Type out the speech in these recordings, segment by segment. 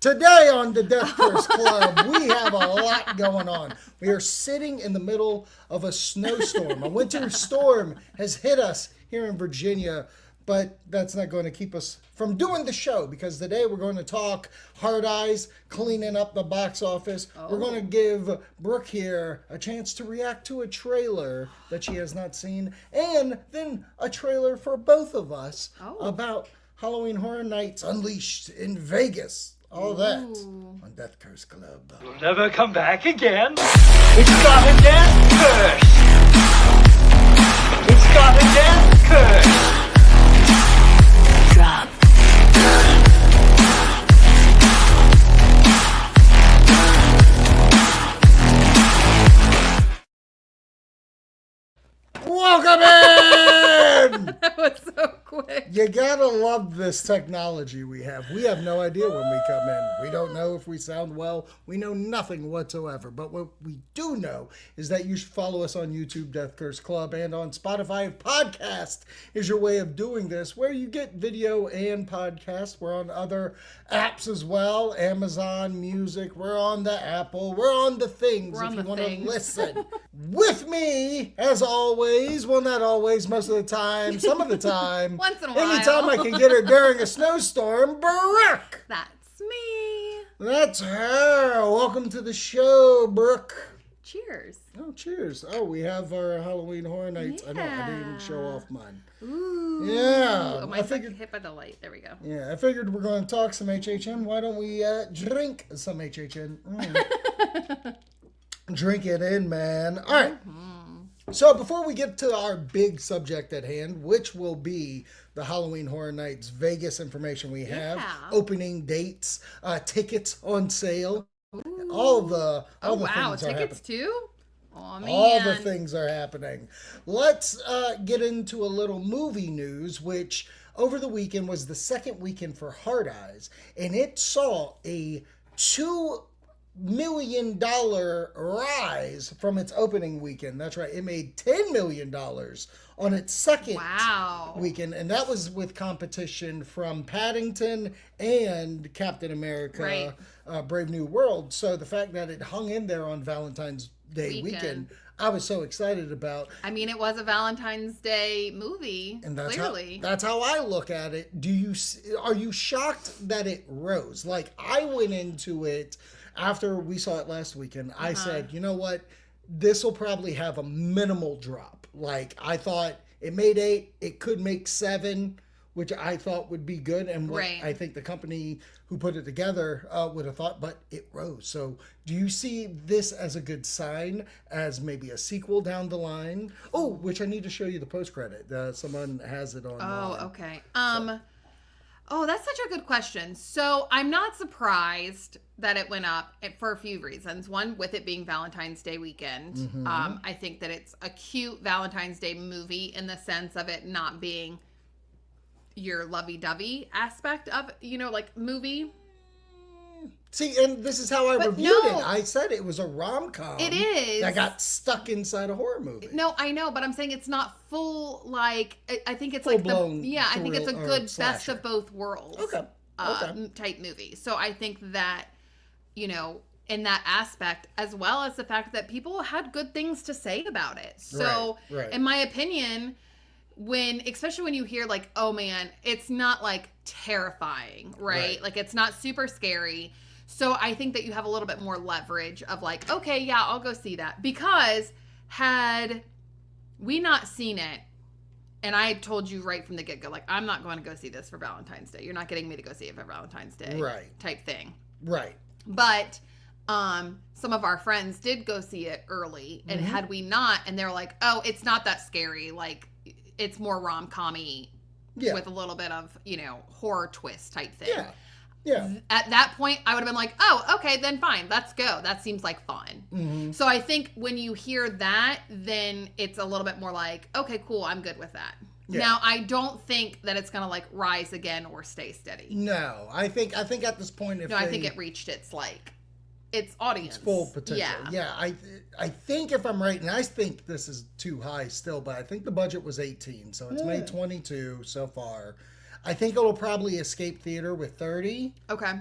Today on the Death Curse Club, we have a lot going on. We are sitting in the middle of a snowstorm. A winter storm has hit us here in Virginia, but that's not going to keep us from doing the show, because today we're going to talk Hard Eyes, cleaning up the box office. We're going to give Brooke here a chance to react to a trailer that she has not seen, and then a trailer for both of us about Halloween Horror Nights Unleashed in Vegas. All that on Death Curse Club. You'll never come back again. It's got a death curse. It's got a death curse. Drop. Welcome in! That was so quick. You gotta love this technology we have. We have no idea when we come in. We don't know if we sound well. We know nothing whatsoever. But what we do know is that you should follow us on YouTube, Death Curse Club, and on Spotify. Podcast is your way of doing this, where you get video and podcast. We're on other apps as well. Amazon Music. We're on the Apple. We're on the things if you want to listen. With me, as always, well, not always, most of the time, some of the time. Once in a while. Anytime I can get her during a snowstorm, Brooke. That's me. That's her. Welcome to the show, Brooke. Cheers. Oh, cheers. Oh, we have our Halloween Horror Nights. I know, I didn't even show off mine. Ooh. Yeah. Oh, mine's like hit by the light. There we go. Yeah, I figured we're going to talk some HHN. Why don't we drink some HHN? Drink it in, man. All right. So before we get to our big subject at hand, which will be the Halloween Horror Nights Vegas information we have, opening dates, tickets on sale, all the things are tickets happening. too? Oh man. All the things are happening. Let's get into a little movie news, which over the weekend was the second weekend for Hard Eyes, and it saw a $2 million rise from its opening weekend. That's right. It made $10 million on its second weekend, and that was with competition from Paddington and Captain America, Brave New World. So the fact that it hung in there on Valentine's Day weekend, I was so excited about. I mean, it was a Valentine's Day movie, and that's clearly. That's how I look at it. Are you shocked that it rose? Like, I went into it after we saw it last weekend. I said, you know what? This will probably have a minimal drop. Like, I thought it made 8. It could make 7, which I thought would be good. And what I think the company who put it together would have thought, but it rose. So do you see this as a good sign, as maybe a sequel down the line? Oh, which I need to show you the post-credit. Someone has it on. Oh, okay. Oh, that's such a good question. So I'm not surprised that it went up for a few reasons. One, with it being Valentine's Day weekend. I think that it's a cute Valentine's Day movie in the sense of it not being your lovey-dovey aspect of, like movie. See, and this is how I reviewed it. I said it was a rom-com. It is. That got stuck inside a horror movie. No, I know, but I'm saying it's not full, like, I think it's full-blown I think it's a good best of both worlds type movie. So I think that, in that aspect, as well as the fact that people had good things to say about it. So, in my opinion, especially when you hear like, oh man, it's not like terrifying, right? Like, it's not super scary. So I think that you have a little bit more leverage of like, okay, yeah, I'll go see that. Because had we not seen it, and I told you right from the get-go, like, I'm not going to go see this for Valentine's Day. You're not getting me to go see it for Valentine's Day. Type thing. Right. But some of our friends did go see it early. And had we not, and they're like, oh, it's not that scary. Like, it's more rom-com-y with a little bit of, horror twist type thing. Yeah. At that point, I would have been like, oh, okay, then fine. Let's go. That seems like fun. So I think when you hear that, then it's a little bit more like, okay, cool, I'm good with that. Yeah. Now, I don't think that it's going to like rise again or stay steady. No, I think at this point, I think it reached its audience. Its full potential. Yeah. I think if I'm right, and I think this is too high still, but I think the budget was 18, so it's made 22 so far. I think it'll probably escape theater with 30. Okay.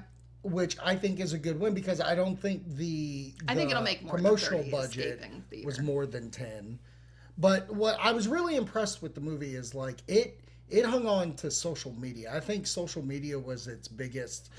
which I think is a good win because I don't think I think it'll make more promotional than 30 budget was more than 10. But what I was really impressed with the movie is like it hung on to social media. I think social media was its biggest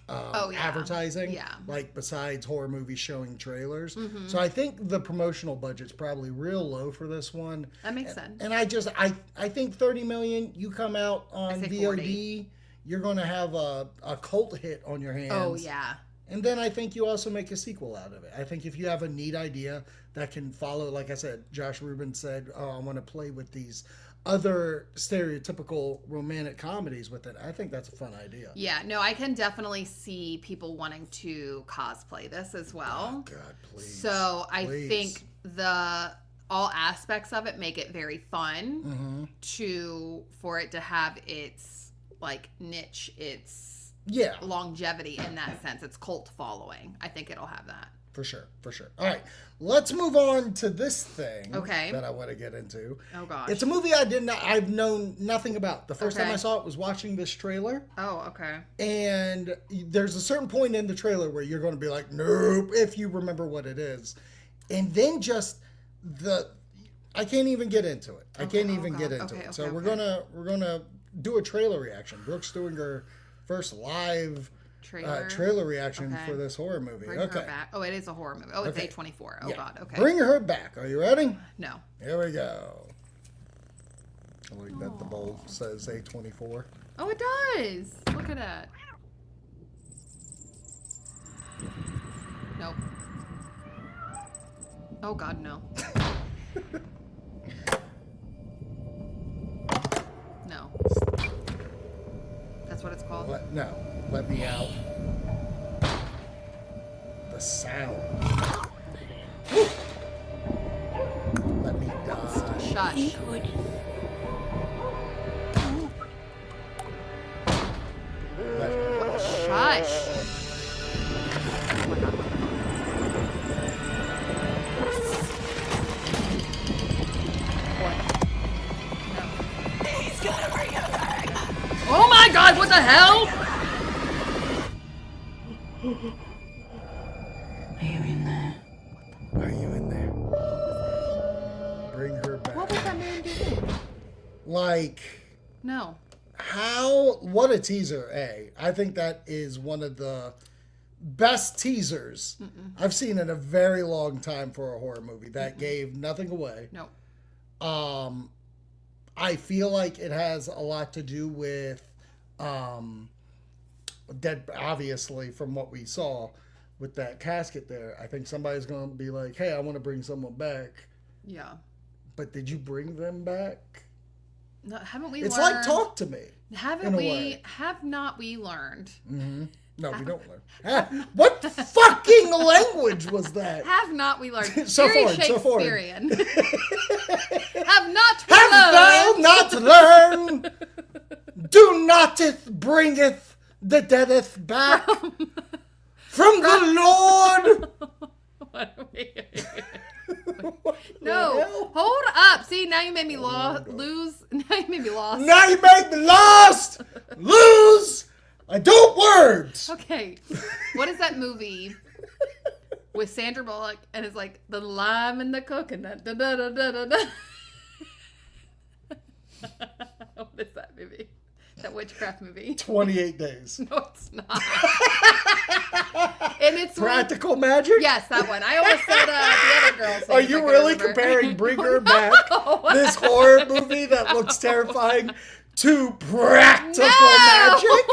advertising, like besides horror movies showing trailers. So I think the promotional budget's probably real low for this one. That makes sense. And I think 30 million, you come out on VOD, 40. you're going to have a cult hit on your hands. Oh, yeah. And then I think you also make a sequel out of it. I think if you have a neat idea that can follow, like I said, Josh Rubin said, oh, I want to play with these other stereotypical romantic comedies with it. I think that's a fun idea. Yeah, no, I can definitely see people wanting to cosplay this as well. Oh, God, please. So I think all aspects of it make it very fun for it to have its like niche, its longevity in that sense. It's cult following. I think it'll have that. For sure. All right, let's move on to this thing that I want to get into. Oh, gosh. It's a movie I've known nothing about. The first time I saw it was watching this trailer. Oh, okay. And there's a certain point in the trailer where you're going to be like, nope, if you remember what it is. And then just I can't even get into it. I can't even get into it. So we're gonna do a trailer reaction. Brooke's doing her first live trailer reaction for this horror movie. Bring her back. Oh, it is a horror movie. Oh, it's A24. Oh, God. Okay. Bring her back. Are you ready? No. Here we go. I like that the bowl says A24. Oh, it does. Look at that. Nope. Oh, God, no. No. That's what it's called? Let me out. The sound. Let me die. Shush. Shush. Oh my God. Oh my God, what the hell? Are you in there? Are you in there? Bring her back. What was that man doing? No. What a teaser, I think that is one of the best teasers I've seen in a very long time for a horror movie. That gave nothing away. No. I feel like it has a lot to do with dead, obviously, from what we saw with that casket there. I think somebody's going to be like, hey, I want to bring someone back. Yeah. But did you bring them back? No, haven't we It's learned? like Talk to Me. Haven't we? Have not we learned? Mm-hmm. No, we don't learn. What fucking language was that? Have not we learned? So Very foreign, so foreign. Shakespearean. Have not we Have thou learned? not learned? Do noteth bringeth the deadeth back from the Lord. What are we? No, hold up. See, now you made me lose. Now you made me lost. Now you make me lost. Lose. I don't words. Okay, what is that movie with Sandra Bullock and it's like the lime and the coconut? Da, da, da, da, da, da. What is that movie? That witchcraft movie? 28 days. No, it's not. And it's Practical Magic? Yes, that one. I almost said the other girl's name. Are you really comparing Bring Her Back, this horror movie that looks terrifying, to Practical Magic?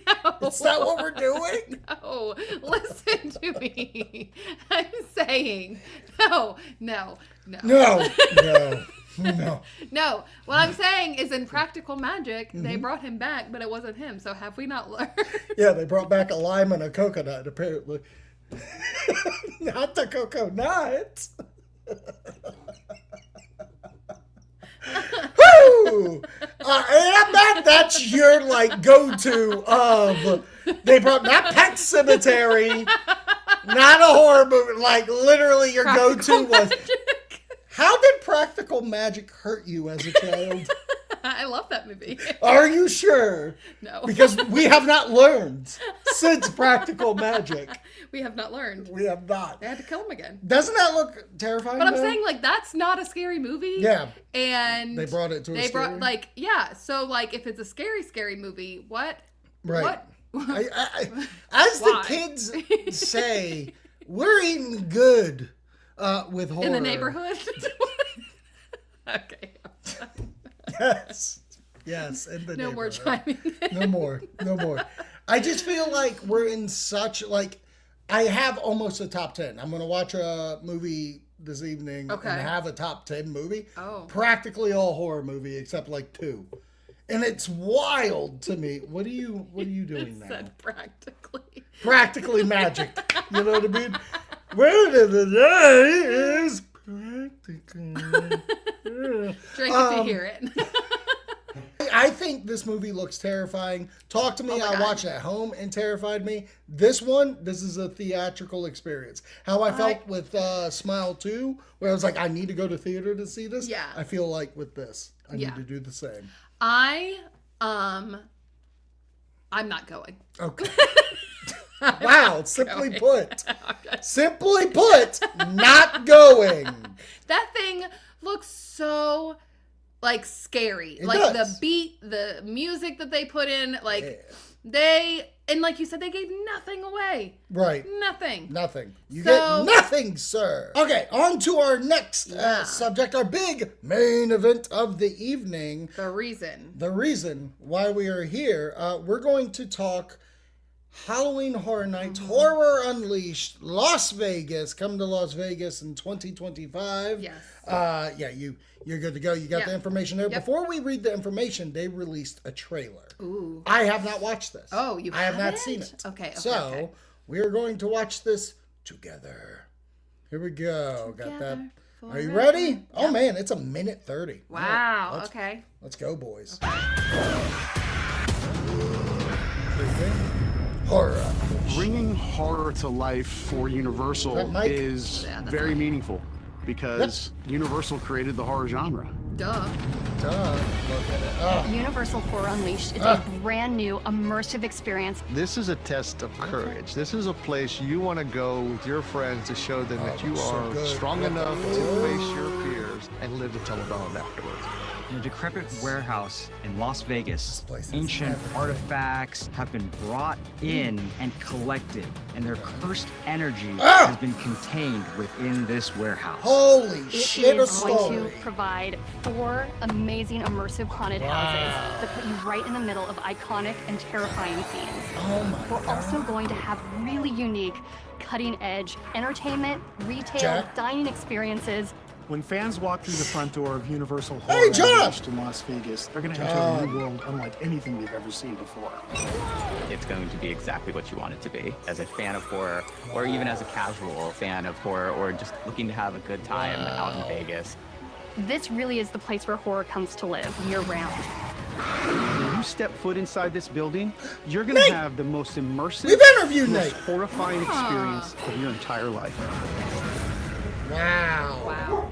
No. Is that what we're doing? No. Listen to me. I'm saying no. No. No. What I'm saying is in Practical Magic, they brought him back, but it wasn't him. So have we not learned? Yeah, they brought back a lime and a coconut, apparently. Not the coconut. Woo! And that's your like go-to of they brought not Pet Cemetery, not a horror movie. Like literally, your go-to was. How did Practical Magic hurt you as a child? I love that movie. Are you sure? No. Because we have not learned since Practical Magic. We have not learned. We have not. They had to kill him again. Doesn't that look terrifying? But I'm though? saying, like, that's not a scary movie. Yeah. And they brought it to a scary. like, yeah. So, like, if it's a scary movie, what? Right. What? As the kids say, we're eating good with horror. In the neighborhood? Okay. Yes, in the No more neighborhood. chiming in. No more. I just feel like we're in such, like, I have almost a top 10. I'm going to watch a movie this evening and have a top 10 movie. Oh. Practically all horror movie except like 2. And it's wild to me. What are you doing now? Said practically. Practically magic. You know what I mean? Word of the day is practical. Drink if you hear it. I think this movie looks terrifying. Talk to me. I watched it at home and terrified me. This is a theatrical experience. How I felt with Smile 2, where I was like, I need to go to theater to see this. Yeah. I feel like with this, I need to do the same. I'm not going. Okay. Wow. Simply put, not going. That thing looks so like scary. It like does. the beat, the music that they put in, like and like you said, they gave nothing away. Right. Nothing. You get nothing, sir. Okay, on to our next subject, our big main event of the evening. The reason why we are here. We're going to talk Halloween Horror Nights, Horror Unleashed, Las Vegas. Come to Las Vegas in 2025. Yes. You're good to go. You got the information there. Yep. Before we read the information, they released a trailer. Ooh. I have not watched this. Oh, I have not seen it. Okay. So we are going to watch this together. Here we go. Got that. Are you ready? Yep. Oh man, it's 1:30. Wow. Right, okay. Let's go, boys. Okay. Horror. Bringing horror to life for Universal is very meaningful because Universal created the horror genre. Duh. Look at it. Universal Horror Unleashed is a brand new immersive experience. This is a test of courage. This is a place you want to go with your friends to show them that you are strong enough to face your fears and live to tell about it afterwards. In a decrepit warehouse in Las Vegas, ancient artifacts have been brought in and collected, and their cursed energy has been contained within this warehouse. Holy shit, a It is going story. to provide 4 amazing immersive haunted houses that put you right in the middle of iconic and terrifying scenes. Oh my God. We're also going to have really unique, cutting-edge entertainment, retail, dining experiences. When fans walk through the front door of Universal Horror Unleashed in Las Vegas, they're going to enter a new world unlike anything they've ever seen before. It's going to be exactly what you want it to be. As a fan of horror, or even as a casual fan of horror, or just looking to have a good time out in Vegas. This really is the place where horror comes to live year-round. When you step foot inside this building, you're going to have the most immersive, We've interviewed most Nate. horrifying experience of your entire life. Wow.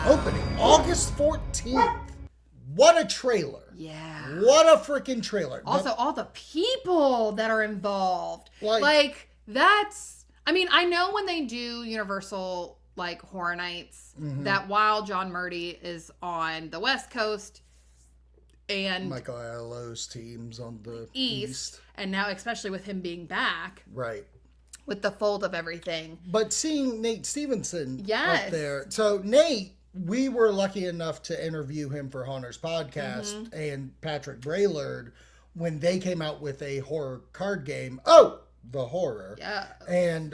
Opening August 14th. What a trailer. Yeah. What a freaking trailer. Also, all the people that are involved. Like that's... I mean, I know when they do Universal, like, Horror Nights, that while John Murdy is on the West Coast and... Michael Aiello's team's on the East. And now, especially with him being back. Right. With the fold of everything. But seeing Nate Stevenson Yes. up there. So Nate, we were lucky enough to interview him for Hunter's podcast and Patrick Braillard when they came out with a horror card game. Oh, the horror. Yeah. And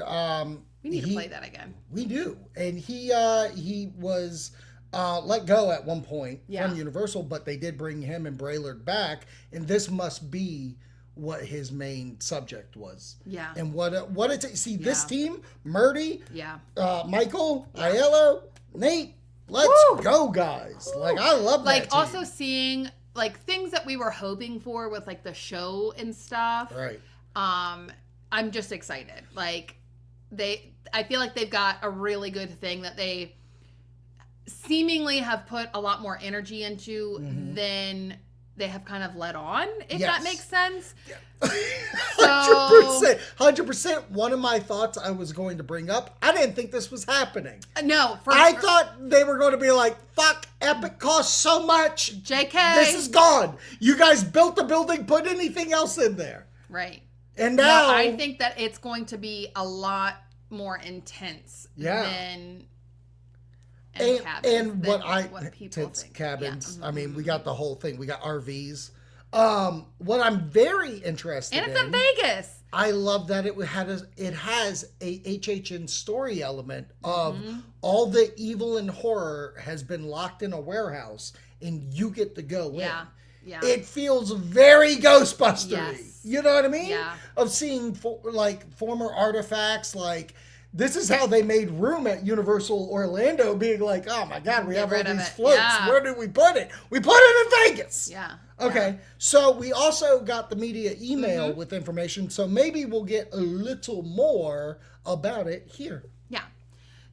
we need to play that again. We do. And he was let go at one point from Universal, but they did bring him and Braillard back, and this must be what his main subject was. Yeah. And this team, Murdy, Michael, Aiello, Nate, let's go, guys. Like, I love that Like, team. also seeing, like, things that we were hoping for with, like, the show and stuff. Right. I'm just excited. Like, I feel like they've got a really good thing that they seemingly have put a lot more energy into than they have kind of let on, if that makes sense. 100%. One of my thoughts I was going to bring up, I didn't think this was happening. No. I thought they were going to be like, fuck, Epic costs so much. JK. This is gone. You guys built the building, put anything else in there. Right. And now. No, I think that it's going to be a lot more intense than. And what people think. Cabins. Yeah. I mean, we got the whole thing. We got RVs. What I'm very interested in. And it's in Vegas. I love that it has a HHN story element of all the evil and horror has been locked in a warehouse and you get to go in. Yeah. It feels very Ghostbustery. Yes. You know what I mean? Yeah. Of seeing former artifacts like. This is how they made room at Universal Orlando, being like, oh my God, we have all these floats. Yeah. Where did we put it? We put it in Vegas. Yeah. Okay. Yeah. So we also got the media email with information. So maybe we'll get a little more about it here. Yeah.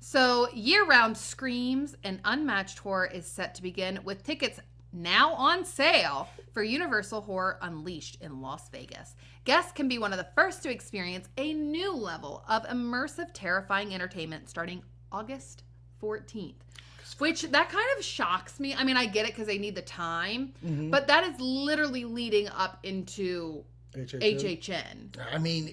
So year-round Screams and Unmatched Horror is set to begin with tickets now on sale for Universal Horror Unleashed in Las Vegas. Guests can be one of the first to experience a new level of immersive, terrifying entertainment starting August 14th. Which, that kind of shocks me. I mean, I get it because they need the time, but that is literally leading up into HHN. I mean,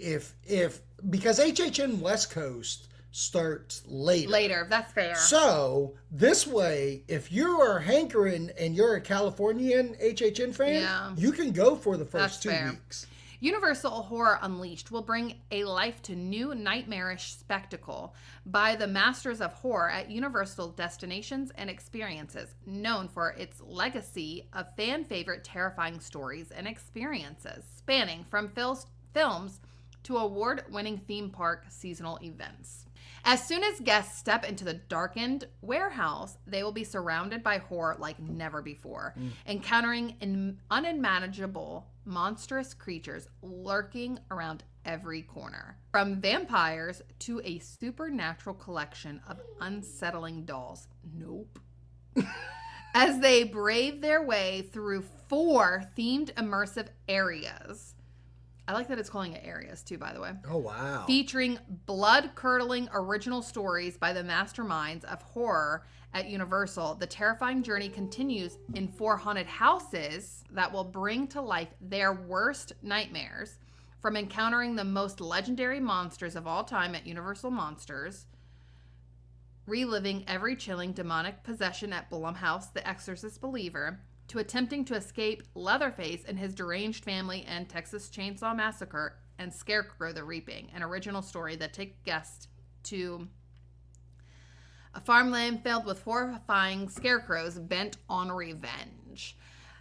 because HHN West Coast starts later. Later, that's fair. So, this way, if you are hankering and you're a Californian HHN fan, you can go for the first 2 weeks. Universal Horror Unleashed will bring a life to new nightmarish spectacle by the masters of horror at Universal Destinations and Experiences, known for its legacy of fan-favorite terrifying stories and experiences, spanning from films to award-winning theme park seasonal events. As soon as guests step into the darkened warehouse, they will be surrounded by horror like never before, encountering unmanageable, monstrous creatures lurking around every corner. From vampires to a supernatural collection of unsettling dolls. Nope. As they brave their way through 4 themed immersive areas. I like that it's calling it areas too, by the way. Oh, wow. Featuring blood-curdling original stories by the masterminds of horror at Universal. The terrifying journey continues in 4 haunted houses that will bring to life their worst nightmares, from encountering the most legendary monsters of all time at Universal Monsters, reliving every chilling demonic possession at Blumhouse The Exorcist Believer, to attempting to escape Leatherface and his deranged family and Texas Chainsaw Massacre and Scarecrow the Reaping, an original story that takes guests to a farmland filled with horrifying scarecrows bent on revenge.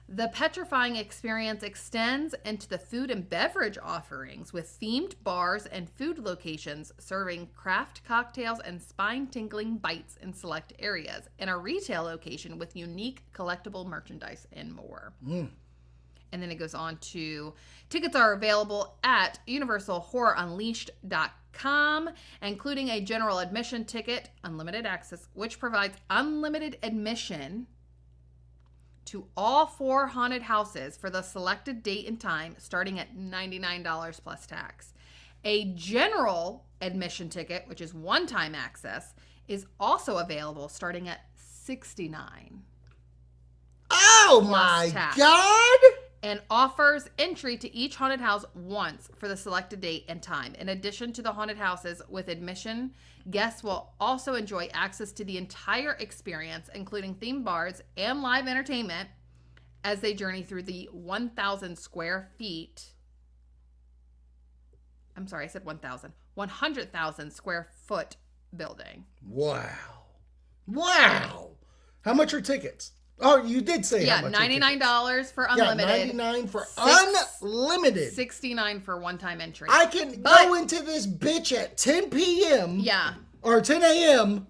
The petrifying experience extends into the food and beverage offerings with themed bars and food locations serving craft cocktails and spine-tingling bites in select areas, and a retail location with unique collectible merchandise and more. And then it goes on to, tickets are available at universalhorrorunleashed.com, including a general admission ticket, unlimited access, which provides unlimited admission to all 4 haunted houses for the selected date and time, starting at $99 plus tax. A general admission ticket, which is one-time access, is also available starting at $69. Oh my God! And offers entry to each haunted house once for the selected date and time. In addition to the haunted houses with admission, guests will also enjoy access to the entire experience, including themed bars and live entertainment, as they journey through the 1,000 square feet. I'm sorry, I said 1,000. 100,000 square foot building. Wow. Wow. How much are tickets? Oh, you did say how much. $99 for unlimited. Yeah, $99 for unlimited. $69 for one-time entry. I can go into this bitch at 10 p.m. Yeah. Or 10 a.m.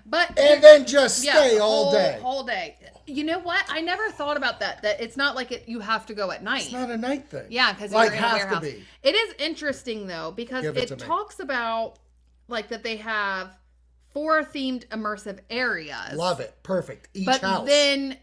But and then just stay all day. Whole day. You know what? I never thought about that. That it's not like you have to go at night. It's not a night thing. Yeah, because like you're in a warehouse. To be. It is interesting though, because it talks about like that they have 4 themed immersive areas. Love it. Perfect. Each but house. Then,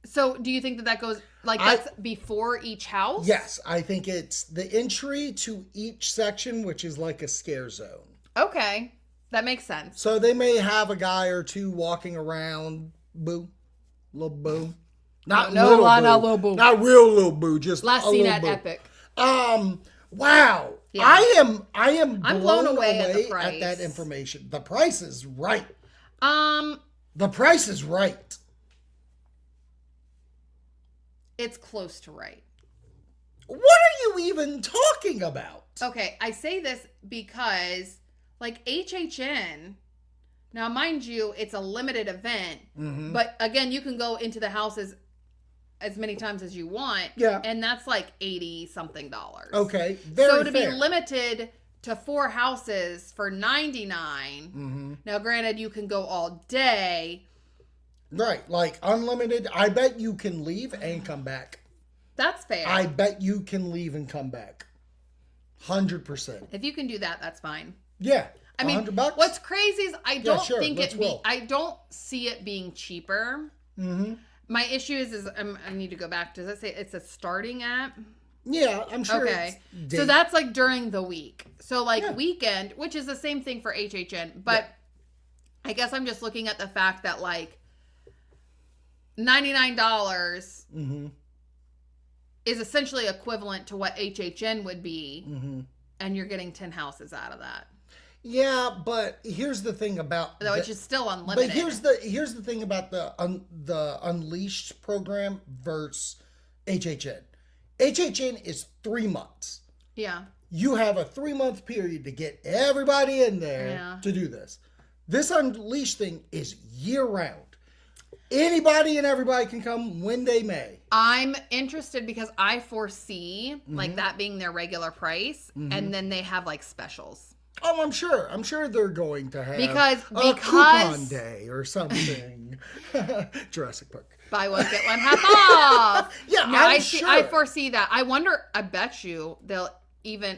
so do you think that goes, like, that's before each house? Yes. I think it's the entry to each section, which is like a scare zone. Okay. That makes sense. So they may have a guy or two walking around. Boo. Little boo. Not no, little boo. Not little boo. Not real little boo. Just last a scene little at boo. Epic. Wow. Yeah. I am blown away at the price. at that information. The price is right. The price is right. It's close to right. What are you even talking about? Okay, I say this because, like, HHN, now mind you, it's a limited event, but again, you can go into the houses as many times as you want. Yeah. And that's like $80-something. Okay. Very so to fair. be limited to 4 houses for $99. Now, granted, you can go all day. Right. Like unlimited. I bet you can leave and come back. That's fair. I bet you can leave and come back. 100%. If you can do that, that's fine. Yeah. I mean, $100? what's crazy is I don't think I don't see it being cheaper. My issue is I need to go back. Does it say it's a starting at? Yeah, I'm sure. Okay. So that's like during the week. So like weekend, which is the same thing for HHN, but I guess I'm just looking at the fact that like $99 is essentially equivalent to what HHN would be, and you're getting 10 houses out of that. Yeah, but here's the thing about which is still unlimited. But here's the thing about the Unleashed program versus HHN. HHN is 3 months. Yeah. You have a 3-month period to get everybody in there to do this. This Unleashed thing is year round. Anybody and everybody can come when they may. I'm interested because I foresee like that being their regular price, and then they have like specials. Oh, I'm sure. I'm sure they're going to have because a coupon day or something. Jurassic Park. Buy one, get one half off. Yeah, no, I foresee that. I bet you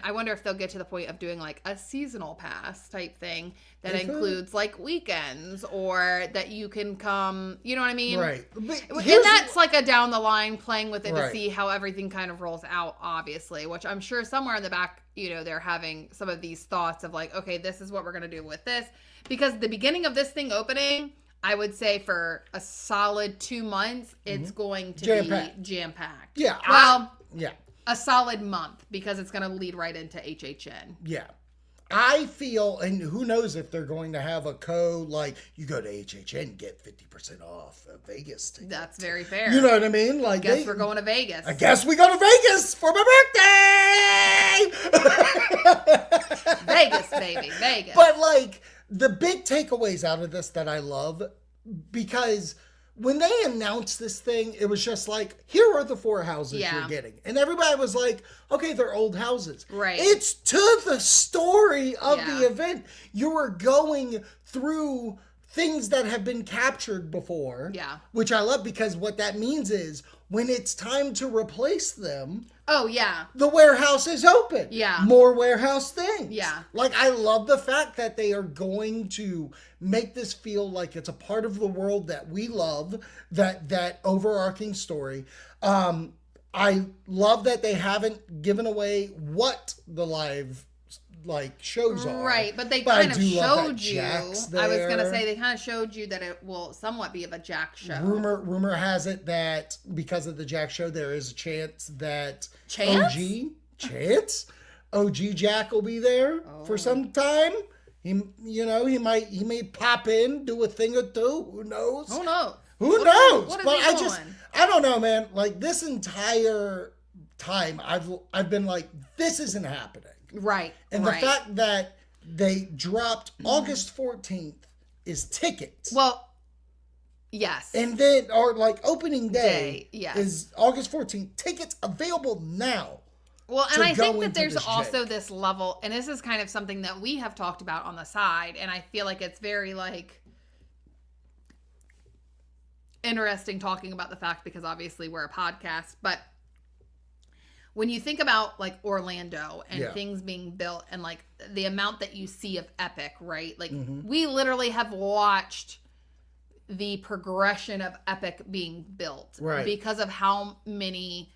I wonder if they'll get to the point of doing like a seasonal pass type thing that includes like weekends or that you can come, you know what I mean? Right. And that's like a down the line playing with it to see how everything kind of rolls out, obviously, which I'm sure somewhere in the back, they're having some of these thoughts of like, okay, this is what we're going to do with this. Because the beginning of this thing opening, I would say for a solid 2 months, it's going to be jam-packed. Yeah. Well, yeah. A solid month because it's going to lead right into HHN. Yeah. I feel, and who knows if they're going to have a code like you go to HHN, get 50% off a Vegas ticket. That's very fair. You know what I mean? Like, I guess we're going to Vegas. I guess we go to Vegas for my birthday. Vegas, baby, Vegas. But like the big takeaways out of this that I love, because when they announced this thing, it was just like, here are the 4 houses you're getting. And everybody was like, okay, they're old houses. Right. It's to the story of the event. You are going through things that have been captured before. Yeah. Which I love because what that means is when it's time to replace them. Oh, yeah. The warehouse is open. Yeah. More warehouse things. Yeah. Like, I love the fact that they are going to make this feel like it's a part of the world that we love, that overarching story. I love that they haven't given away what the live shows are. Right, but they kind of showed you. I was going to say they kind of showed you that it will somewhat be of a Jack show. Rumor has it that because of the Jack show, there is a chance that OG Jack will be there for some time. He may pop in, do a thing or two. Who knows? Who knows? Who knows? What is But he doing? I don't know, man. Like this entire time, I've been like, this isn't happening. Right. And the fact that they dropped August 14th is tickets. Well, yes. And then, or like opening day yes. is August 14th. Tickets available now. Well, and I think that there's also this level, and this is kind of something that we have talked about on the side, and I feel like it's very interesting talking about the fact because obviously we're a podcast, but when you think about like Orlando and things being built and like the amount that you see of Epic, right? Like we literally have watched the progression of Epic being built because of how many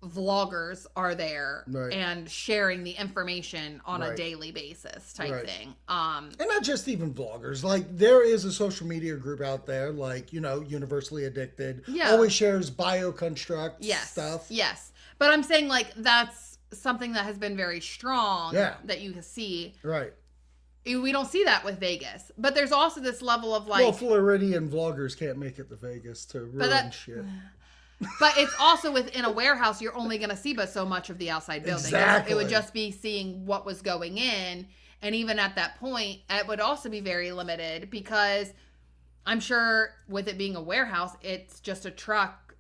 vloggers are there and sharing the information on a daily basis type thing. And not just even vloggers. Like there is a social media group out there, like, you know, Universally Addicted. Always shares bioconstruct stuff. Yes. But I'm saying like that's something that has been very strong that you can see. Right. We don't see that with Vegas. But there's also this level of like... Well, Floridian vloggers can't make it to Vegas to ruin shit. But it's also within a warehouse, you're only going to see but so much of the outside building. Exactly. It would just be seeing what was going in. And even at that point, it would also be very limited because I'm sure with it being a warehouse, it's just a truck.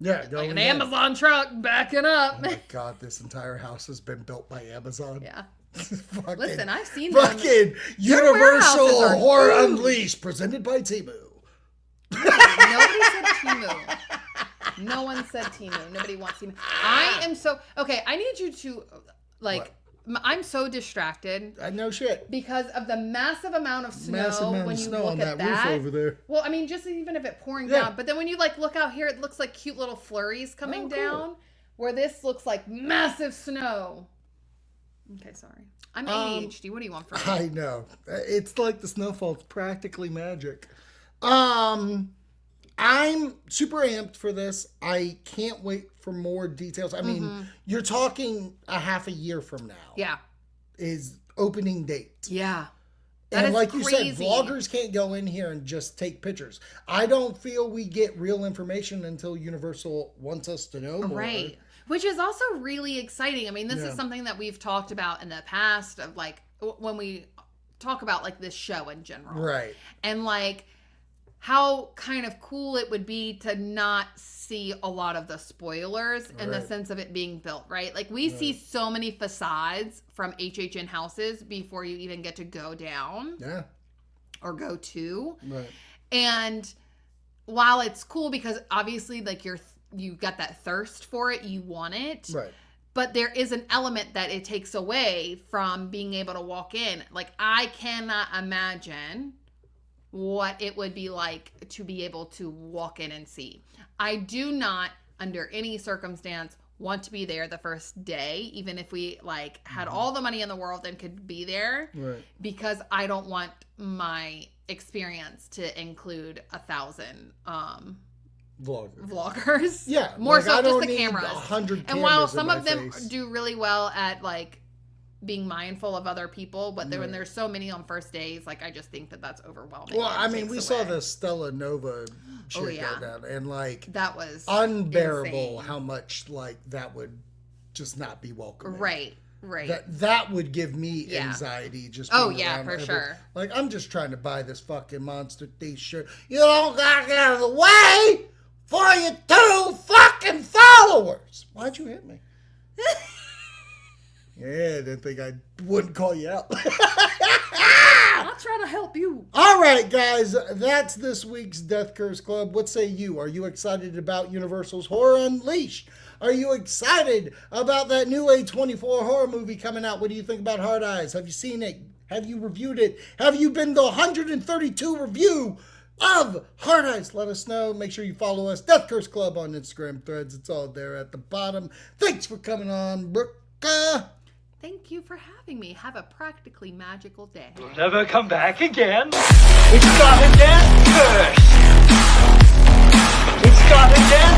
Yeah. Like an Amazon truck backing up. Oh my God, this entire house has been built by Amazon. Yeah. Listen, I've seen fucking Universal Horror Unleashed, presented by Temu. Nobody said Temu. No one said Temu. Nobody wants Temu. I am so... Okay, I need you to... Like, I'm so distracted. No shit. Because of the massive amount of snow when you look at that. Roof over there. Well, I mean, just even if it pouring down. But then when you, like, look out here, it looks like cute little flurries coming down. Where this looks like massive snow. Okay, sorry. I'm ADHD. What do you want from me? I know. It's like the snowfall. It's practically magic. I'm super amped for this. I can't wait for more details. I mean, you're talking a half a year from now. Yeah. Is opening date. Yeah. And like you said, vloggers can't go in here and just take pictures. I don't feel we get real information until Universal wants us to know more. Right. Which is also really exciting. I mean, this is something that we've talked about in the past of like when we talk about like this show in general. Right. And like how kind of cool it would be to not see a lot of the spoilers in the sense of it being built, right? Like we see so many facades from HHN houses before you even get to go down. Yeah. Or go to. Right. And while it's cool because obviously like you got that thirst for it, you want it. Right. But there is an element that it takes away from being able to walk in. Like I cannot imagine what it would be like to be able to walk in and see. I do not, under any circumstance, want to be there the first day, even if we like had all the money in the world and could be there, because I don't want my experience to include 1,000 vloggers. Yeah, more like, so I just don't the need cameras. 100 and while cameras some in of my them face. do really well at like being mindful of other people, but when there's so many on first days, like I just think that that's overwhelming. Well, I mean, we saw the Stella Nova shit go down, and like that was unbearable. insane. How much like that would just not be welcome. Right. That would give me anxiety. Just being around sure. Like I'm just trying to buy this fucking Monster T-shirt. You don't gotta get out of the way for your 2 fucking followers. Why'd you hit me? Yeah, I didn't think I wouldn't call you out. I'll try to help you. All right, guys, that's this week's Death Curse Club. What say you? Are you excited about Universal's Horror Unleashed? Are you excited about that new A24 horror movie coming out? What do you think about Hard Eyes? Have you seen it? Have you reviewed it? Have you been the 132 review of Hard Eyes? Let us know. Make sure you follow us, Death Curse Club, on Instagram threads. It's all there at the bottom. Thanks for coming on, Brooke. Thank you for having me. Have a practically magical day. We'll never come back again. It's got a death curse. It's got a death